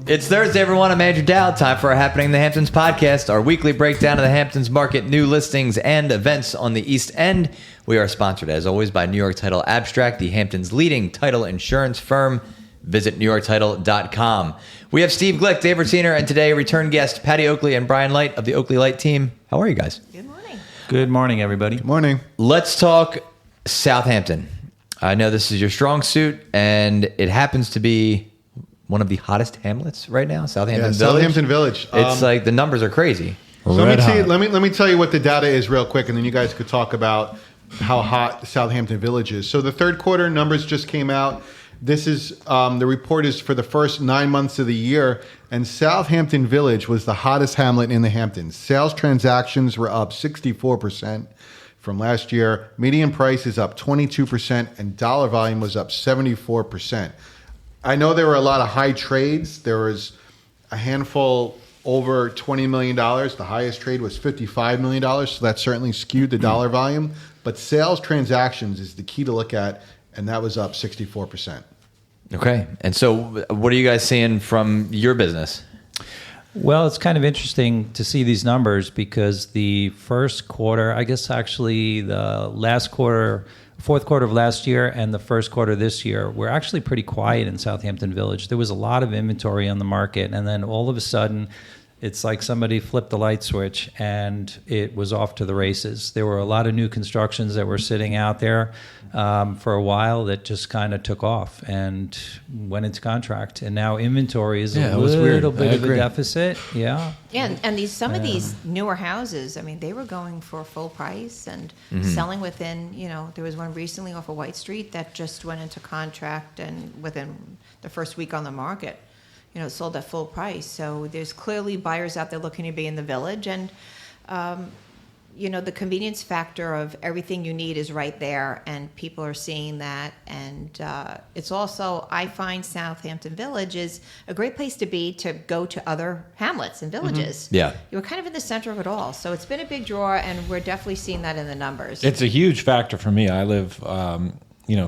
It's Thursday, everyone. I'm Andrew Dowd. Time for our Happening in the Hamptons podcast, our weekly breakdown of the Hamptons market, new listings, and events on the East End. We are sponsored, as always, by New York Title Abstract, the Hamptons' leading title insurance firm. Visit NewYorkTitle.com. We have Steve Glick, Dave Raciner, and today return guest Patty Oakley and Brian Light of the Oakley-Leicht team. How are you guys? Good morning. Good morning, everybody. Good morning. Let's talk Southampton. I know this is your strong suit, and it happens to be one of the hottest hamlets right now, Southampton Village. Southampton Village. It's like the numbers are crazy. So let me tell you what the data is real quick, and then you guys could talk about how hot Southampton Village is. So the third quarter numbers just came out. This is the report is for the first 9 months of the year, and Southampton Village was the hottest hamlet in the Hamptons. Sales transactions were up 64% from last year. Median price is up 22%, and dollar volume was up 74%. I know there were a lot of high trades. There was a handful over $20 million. The highest trade was $55 million, so that certainly skewed the dollar volume. But sales transactions is the key to look at, and that was up 64%. Okay. And so what are you guys seeing from your business? Well, it's kind of interesting to see these numbers because the first quarter, I guess actually the last quarter, fourth quarter of last year and the first quarter this year were actually pretty quiet in Southampton Village. There was a lot of inventory on the market, and then all of a sudden it's like somebody flipped the light switch and it was off to the races. There were a lot of new constructions that were sitting out there for a while that just kind of took off and went into contract. And now inventory is a little bit of a deficit. Yeah. Yeah, and some of these newer houses, I mean, they were going for full price and selling within, there was one recently off of White Street that just went into contract and within the first week on the market. It sold at full price. So there's clearly buyers out there looking to be in the village. And, the convenience factor of everything you need is right there. And people are seeing that. And it's also, I find Southampton Village is a great place to be to go to other hamlets and villages. Mm-hmm. Yeah. You're kind of in the center of it all. So it's been a big draw, and we're definitely seeing that in the numbers. It's a huge factor for me. I live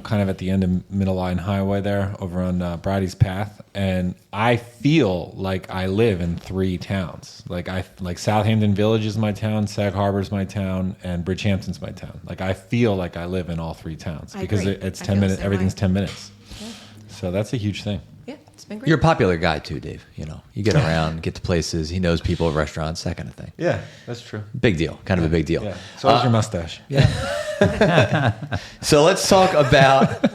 kind of at the end of Middle Line Highway there over on Brady's Path. And I feel like I live in three towns. Like Southampton Village is my town, Sag Harbor is my town, and Bridgehampton's my town. Like I feel like I live in all three towns because it's 10 minutes, everything's 10 minutes. Yeah. So that's a huge thing. Yeah, it's been great. You're a popular guy too, Dave. You get around, get to places. He knows people at restaurants, that kind of thing. Yeah, that's true. Big deal. Kind of a big deal. Yeah. So is your mustache. Yeah. So let's talk about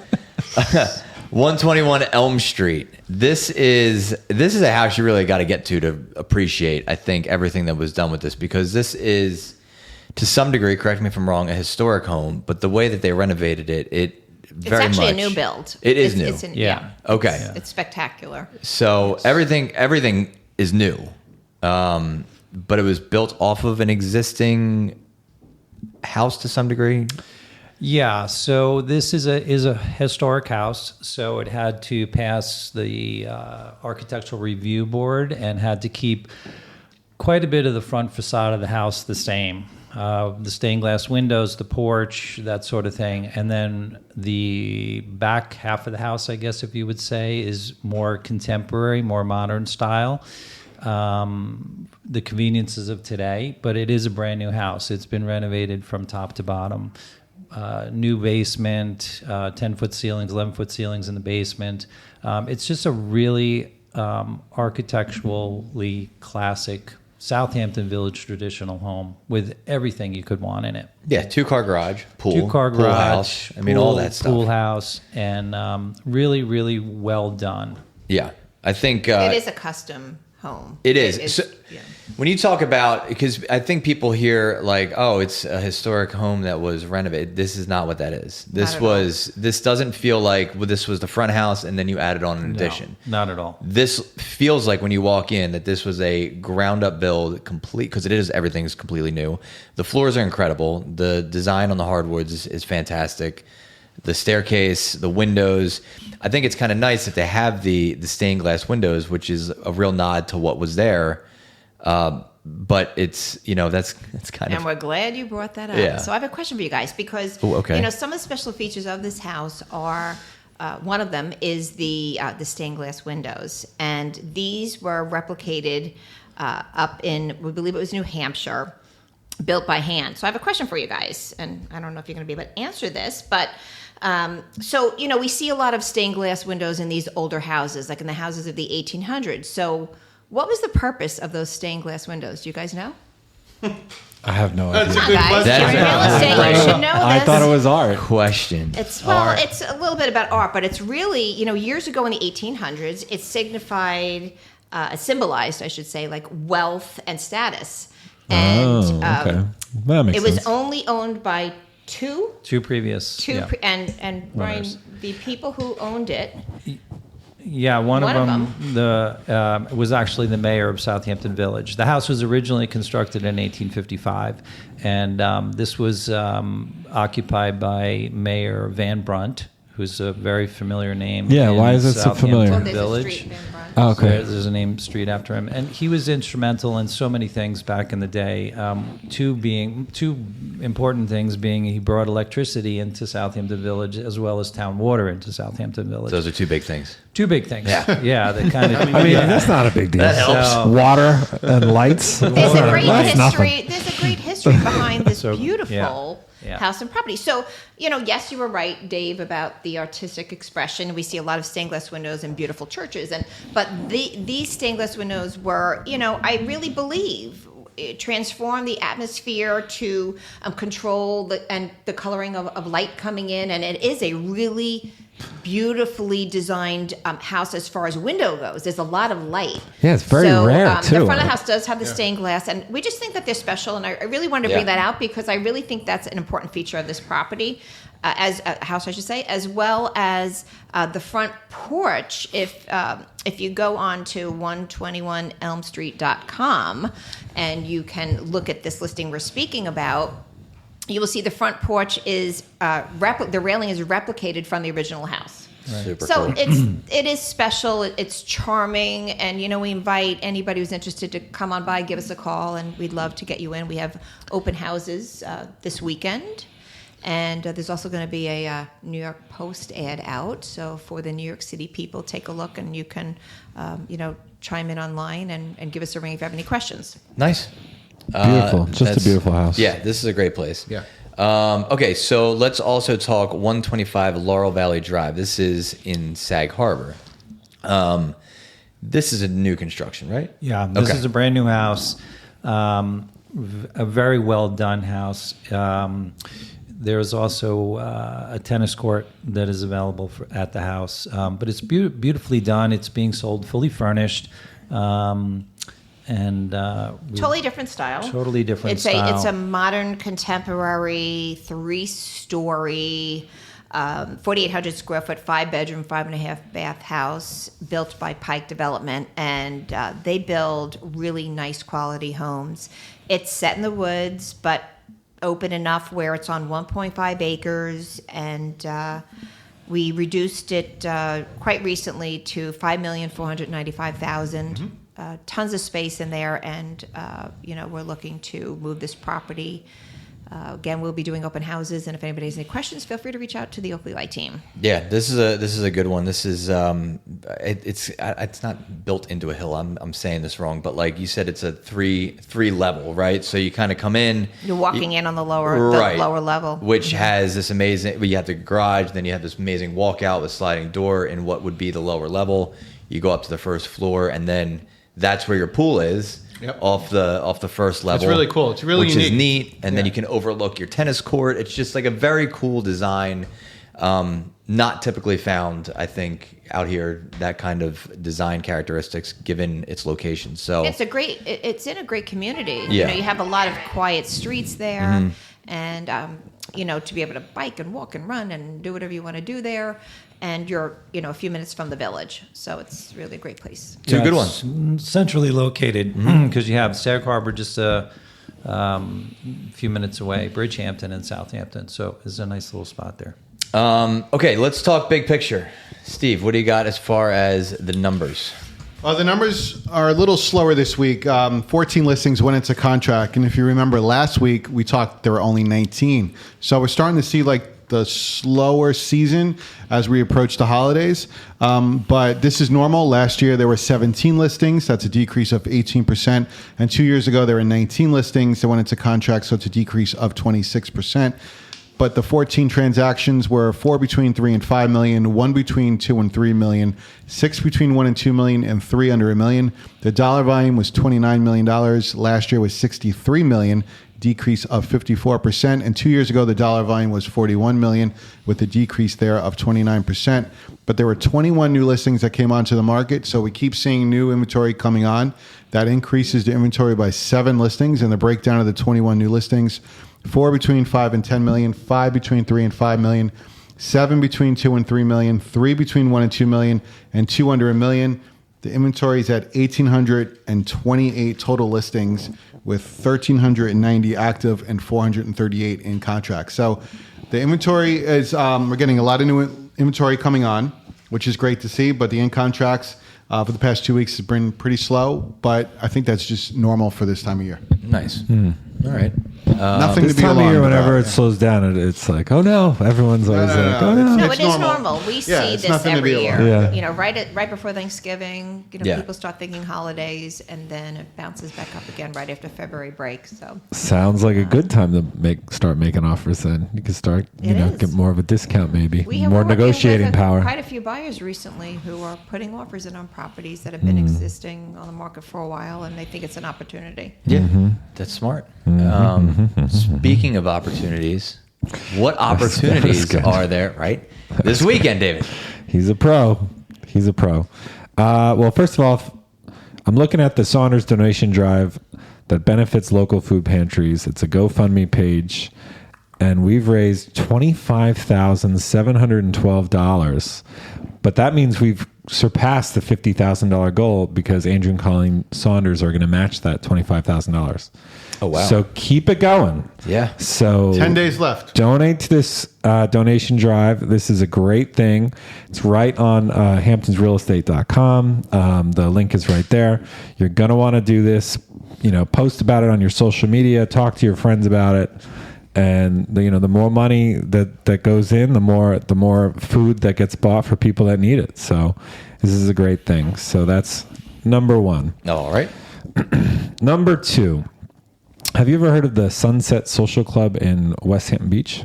121 Elm Street. This is a house you really got to get to appreciate, I think, everything that was done with this, because this is, to some degree, correct me if I'm wrong, a historic home, but the way that they renovated it very much. It's actually a new build. It is new. Yeah. Okay. It's spectacular. So everything is new, but it was built off of an existing house to some degree. Yeah, so this is a historic house, so it had to pass the architectural review board and had to keep quite a bit of the front facade of the house the same. The stained glass windows, the porch, that sort of thing. And then the back half of the house, I guess if you would say, is more contemporary, more modern style. The conveniences of today, but it is a brand new house. It's been renovated from top to bottom. New basement, 10-foot ceilings, 11-foot ceilings in the basement. It's just a really architecturally classic Southampton Village traditional home with everything you could want in it. Yeah, two-car garage, pool garage, house. I mean, all that stuff. Pool house, and really, really well done. Yeah, I think it is a custom home. It is. When you talk about, because I think people hear like, oh, it's a historic home that was renovated. This is not what that is. This doesn't feel like this was the front house and then you added on an addition. Not at all. This feels like when you walk in that this was a ground up build, complete, because everything is completely new. The floors are incredible. The design on the hardwoods is fantastic. The staircase, the windows. I think it's kind of nice that they have the stained glass windows, which is a real nod to what was there. But it's, that's kind of... And we're glad you brought that up. Yeah. So I have a question for you guys because, some of the special features of this house are one of them is the stained glass windows, and these were replicated up in, we believe it was New Hampshire, built by hand. So I have a question for you guys, and I don't know if you're going to be able to answer this, but so, we see a lot of stained glass windows in these older houses, like in the houses of the 1800s. So what was the purpose of those stained glass windows? Do you guys know? I have no idea. That's a good question. Guys, you're in real estate, you should know this. I thought it was art. Question. It's a little bit about art, but it's really, years ago in the 1800s, it symbolized, I should say, like wealth and status. And okay. That makes it was sense. only owned by two previous. Yeah. And Brian, the people who owned it. Yeah, one of them was actually the mayor of Southampton Village. The house was originally constructed in 1855, and this was occupied by Mayor Van Brunt, who's a very familiar name. Yeah, in why is it so familiar? Southampton There's a Village. street in Brun. Oh, okay. There's a name street after him, and he was instrumental in so many things back in the day. Two important things being he brought electricity into Southampton Village as well as town water into Southampton Village. Those are two big things. Two big things. Yeah, they kind of. I mean, that's not a big deal. That helps. So- Water and lights. There's a great That's history. nothing. There's a great history behind this So, beautiful yeah. house and property. So, yes, you were right, Dave, about the artistic expression. We see a lot of stained glass windows in beautiful churches, but these stained glass windows were, I really believe, it transformed the atmosphere to control the coloring of light coming in, and it is a really beautifully designed house as far as window goes. There's a lot of light. Yeah, it's very rare, too. The front of the house does have the stained glass, and we just think that they're special, and I really wanted to bring that out because I really think that's an important feature of this property, as a house, I should say, as well as the front porch. If you go on to 121elmstreet.com and you can look at this listing we're speaking about, you will see the front porch is the railing is replicated from the original house. Super So cool. it is special. It's charming, and we invite anybody who's interested to come on by, give us a call, and we'd love to get you in. We have open houses this weekend, and there's also going to be a New York Post ad out. So for the New York City people, take a look, and you can chime in online and give us a ring if you have any questions. Nice. Beautiful. Just a That's- beautiful house. Yeah, this is a great place. Yeah. Okay, so let's also talk 125 Laurel Valley Drive. This is in Sag Harbor. This is a new construction, right? Yeah, this Okay. is a brand new house, a very well done house. There's also a tennis court that is available at the house, but it's beautifully done. It's being sold fully furnished. Totally different style. Totally different It's style. it's a modern, contemporary, 3-story, 4,800 square foot, 5-bedroom, 5.5-bath house built by Pike Development, and they build really nice quality homes. It's set in the woods, but open enough where it's on 1.5 acres, and we reduced it quite recently to $5,495,000. Tons of space in there, and we're looking to move this property. Again, we'll be doing open houses, and if anybody has any questions, feel free to reach out to the Oakley-Leicht team. Yeah, this is a good one. This is it's not built into a hill. I'm saying this wrong, but like you said, it's a three level, right? So you kind of come in. You're walking in on the lower level, which has this amazing. You have the garage, then you have this amazing walkout with sliding door in what would be the lower level. You go up to the first floor, and then that's where your pool is. Yep. Off the first level. It's really cool. It's really which unique. is neat, and then you can overlook your tennis court. It's just like a very cool design, not typically found, I think, out here. That kind of design characteristics, given its location. So it's in a great community. Yeah. You have a lot of quiet streets there, and to be able to bike and walk and run and do whatever you want to do there. And you're, a few minutes from the village. So it's really a great place. two good it's ones. centrally located because you have Sag Harbor just a few minutes away, Bridgehampton and Southampton. So it's a nice little spot there. Okay, let's talk big picture. Steve, what do you got as far as the numbers? The numbers are a little slower this week. 14 listings went into contract. And if you remember last week, we talked there were only 19. So we're starting to see like the slower season as we approach the holidays. But this is normal. Last year there were 17 listings. That's a decrease of 18%. And 2 years ago there were 19 listings that went into contract, so it's a decrease of 26%. But the 14 transactions were 4 between 3 and 5 million, 1 between 2 and 3 million, 6 between 1 and 2 million, and 3 under $1 million. The dollar volume was $29 million. Last year was $63 million, decrease of 54%. And 2 years ago, the dollar volume was $41 million, with a decrease there of 29%. But there were 21 new listings that came onto the market. So we keep seeing new inventory coming on. That increases the inventory by 7 listings. And the breakdown of the 21 new listings: 4 between 5 and 10 million, 5 between 3 and 5 million, 7 between 2 and 3 million, 3 between 1 and 2 million, and 2 under $1 million. The inventory is at 1,828 total listings, with 1,390 active and 438 in contract. So the inventory is, we're getting a lot of new inventory coming on, which is great to see, but the in contracts for the past 2 weeks has been pretty slow, but I think that's just normal for this time of year. Nice. All right. Nothing This to be time of alarmed year, whenever about. it slows down, it's like, oh no, everyone's always like, oh no. No, It's it is normal. normal. We Yeah, see it's this nothing to every be year. alarmed. Yeah. Right before Thanksgiving, Yeah. people start thinking holidays, and then it bounces back up again right after February break. So Sounds like a good time to start making offers. Then you can start, It is. get more of a discount, maybe we have more working negotiating with power. quite a few buyers recently who are putting offers in on properties that have been existing on the market for a while, and they think it's an opportunity. Yeah, that's smart. Speaking of opportunities, what opportunities good. are there, right? This weekend, David. He's a pro. He's a pro. Well, first of all, I'm looking at the Saunders donation drive that benefits local food pantries. It's a GoFundMe page, and we've raised $25,712. But that means we've surpassed the $50,000 goal because Andrew and Colleen Saunders are going to match that $25,000. Oh, wow. So keep it going. Yeah. So 10 days left. Donate to this donation drive. This is a great thing. It's right on hamptonsrealestate.com. The link is right there. You're going to want to do this. Post about it on your social media. Talk to your friends about it. And the more money that goes in, the more food that gets bought for people that need it. So this is a great thing. So that's number one. All right. Number two. Have you ever heard of the Sunset Social Club in West Hampton Beach?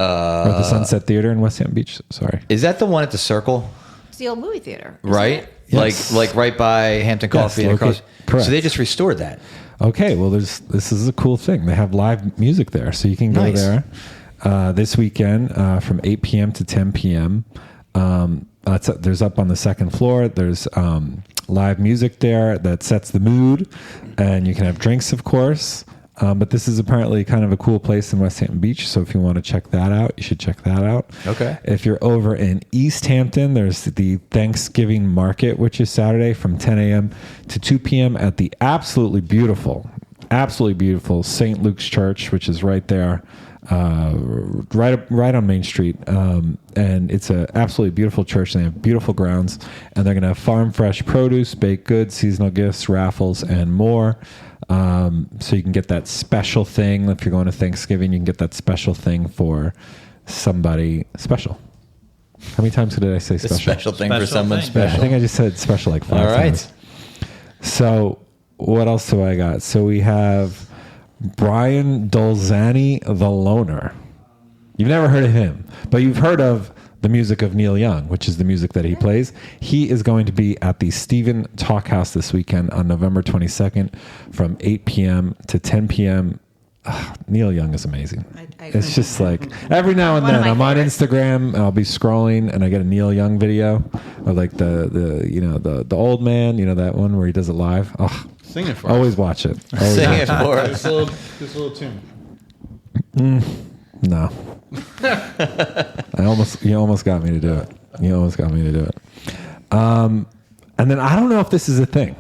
Or the Sunset Theater in West Hampton Beach? Sorry. Is that the one at the Circle? It's the old movie theater, isn't Right? it? Yes. Like right by Hampton Coffee and across. correct. So they just restored that. Okay, well, this is a cool thing. They have live music there, so you can go Nice. there this weekend from 8 p.m. to 10 p.m. There's up on the second floor. There's live music there that sets the mood, and you can have drinks, of course. But this is apparently kind of a cool place in West Hampton Beach, so if you want to check that out, you should check that out. Okay. If you're over in East Hampton, there's the Thanksgiving Market, which is Saturday from 10 a.m. to 2 p.m. at the absolutely beautiful St. Luke's Church, which is right there, right on Main Street. And it's an absolutely beautiful church, and they have beautiful grounds. And they're going to have farm fresh produce, baked goods, seasonal gifts, raffles, and more. So you can get that special thing. If you're going to Thanksgiving, you can get that special thing for somebody special. How many times did I say The special? special thing for Special someone thing. Yeah, special. I think I just said special like 5 All right. times. So what else do I got? So we have Brian Dolzani, the Loner. You've never heard of him, but you've heard of the music of Neil Young, which is the music that he plays. He is going to be at the Stephen Talk House this weekend on November 22nd from 8 p.m. to 10 p.m. Neil Young is amazing. I It's just like every now and One of then my I'm on favorites. Instagram, I'll be scrolling and I get a Neil Young video of like the old man, that one where he does it live. Oh, Sing it for always us. watch it. Always Sing watch it for us. This little tune. No. You almost got me to do it. And then I don't know if this is a thing.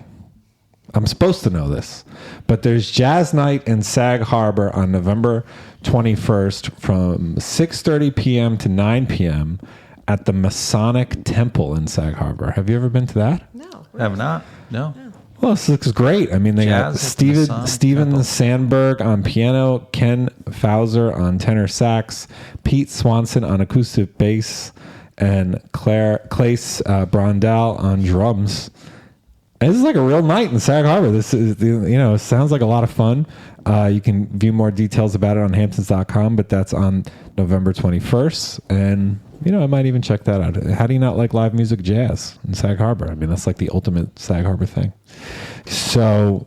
I'm supposed to know this, but there's Jazz Night in Sag Harbor on November 21st from 6:30 p.m. to 9 p.m. at the Masonic Temple in Sag Harbor. Have you ever been to that? No. Have not? No. Well, this looks great. I mean, they got Jazz at the Sun Steven Temple. Sandberg on piano, Ken Fauser on tenor sax, Pete Swanson on acoustic bass, and Clace Brondell on drums. And this is like a real night in Sag Harbor. This is, sounds like a lot of fun. You can view more details about it on Hamptons.com, but that's on November 21st. And I might even check that out. How do you not like live music jazz in Sag Harbor? I mean, that's like the ultimate Sag Harbor thing. So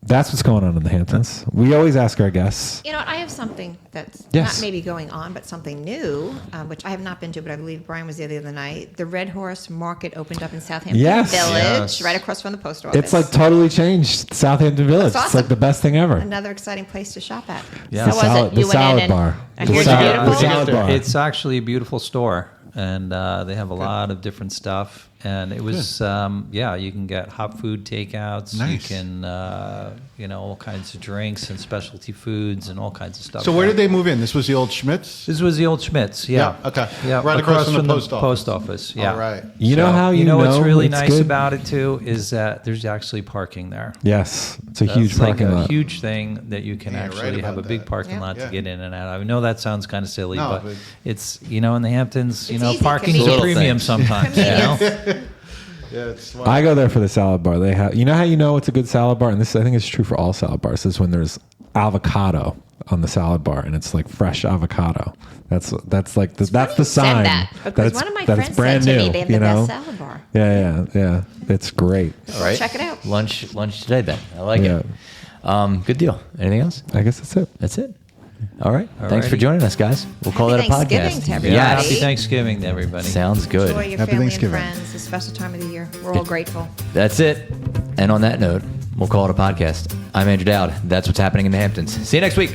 that's what's going on in the Hamptons. We always ask our guests. You know what? I have something that's Yes. not maybe going on, but something new, which I have not been to, but I believe Brian was there the other night. The Red Horse Market opened up in Southampton Yes. Village, Yes. right across from the post office. It's like totally changed Southampton Village. That's It's like awesome. the best thing ever. Another exciting place to shop at. Yeah. So The was salad- it? the You went salad in and bar. I The heard it's salad- beautiful. the salad bar. It's actually a beautiful store, and they have a lot of different stuff. And it was, you can get hot food takeouts. Nice. You can, all kinds of drinks and specialty foods and all kinds of stuff. So where did they move in? This was the old Schmitz? This was the old Schmitz. Yeah. Yeah, okay. Yeah. Right across from the post office. post office. Yeah. All right. You know how you know what's really it's nice good? about it too is that there's actually parking there. Yes, it's a That's huge like parking a lot. huge thing that you can Yeah, right actually have a about big that. parking Yeah. lot Yeah. to get in and out. I know that sounds kind of silly, No, but but- it's in the Hamptons. It's easy, Parking's a convenient. premium Things. sometimes. Yeah, it's smart. I go there for the salad bar. They have, how you know it's a good salad bar, and this I think is true for all salad bars. Is when there's avocado on the salad bar, and it's like fresh avocado. That's like that's the sign Said that because one of my that it's friends brand said to new. me they have you the know? best salad bar. Yeah. It's great. All right. Check it out. Lunch today then. I like Yeah. it. Good deal. Anything else? I guess that's it. That's it. All right. Thanks for Alrighty. joining us, guys. We'll call Happy that a podcast. Thanksgiving to everybody. Yeah, Yes. happy Thanksgiving to everybody. Sounds good. Enjoy your Happy family and Thanksgiving. friends. It's a special time of the year. We're all grateful. That's it. And on that note, we'll call it a podcast. I'm Andrew Dowd. That's what's happening in the Hamptons. See you next week.